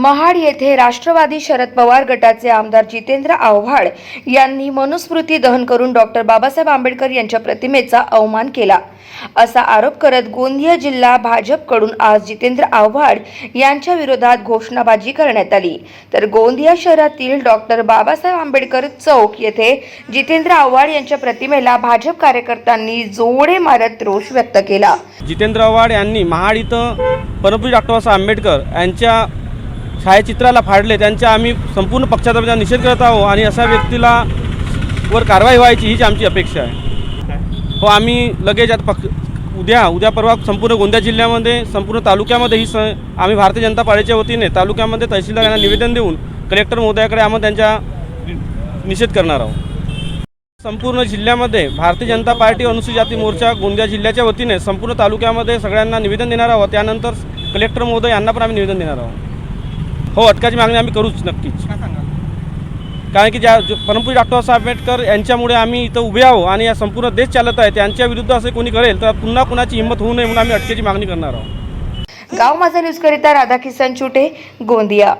महाड येथे राष्ट्रवादी शरद पवार गटाचे आमदार जितेंद्र आव्हाड यांनी मनुस्मृती दहन करून डॉक्टर बाबासाहेब आंबेडकर यांच्या प्रतिमेचा अवमान केला असा आरोप करत गोंदिया जिल्हा भाजपकडून आज जितेंद्र आव्हाड यांच्या विरोधात घोषणाबाजी करण्यात आली। तर गोंदिया शहरातील डॉक्टर बाबासाहेब आंबेडकर चौक येथे जितेंद्र आव्हाड यांच्या प्रतिमेला भाजप कार्यकर्त्यांनी जोडे मारत रोष व्यक्त केला। जितेंद्र आव्हाड यांनी महाड इथं परमपूज्य डॉक्टर बाबासाहेब आंबेडकर यांच्या छायाचित्राला फाडले, त्यांच्या आम्ही संपूर्ण पक्षाचा निषेध करत आहोत आणि अशा व्यक्तीला वर कारवाई व्हायची हीच आमची अपेक्षा आहे। हो, आम्ही लगेच आता उद्या परवा संपूर्ण गोंदिया जिल्ह्यामध्ये संपूर्ण तालुक्यामध्ये आम्ही भारतीय जनता पार्टीच्या वतीने तालुक्यामध्ये तहसीलदार यांना निवेदन देऊन कलेक्टर महोदयाकडे आम्ही त्यांचा निषेध करणार आहोत। संपूर्ण जिल्ह्यामध्ये भारतीय जनता पार्टी अनुसूचित जाती मोर्चा गोंदिया जिल्ह्याच्या वतीने संपूर्ण तालुक्यामध्ये सगळ्यांना निवेदन देणार आहोत। त्यानंतर कलेक्टर महोदय यांना पण आम्ही निवेदन देणार आहोत। हो, अटकाची मागणी आम्ही करूच नक्कीच, कारण की ज्या परमपूज्य डॉक्टर बाबासाहेब आंबेडकर यांच्यामुळे आम्ही इथं उभे आहोत आणि या संपूर्ण देश चालत आहे, त्यांच्या विरुद्ध असे कोणी करेल तर पुन्हा कुणाची हिंमत होऊ नये म्हणून आम्ही अटकेची मागणी करणार आहोत। गाव माझा न्यूज करिता राधाकिसन चुटे, गोंदिया।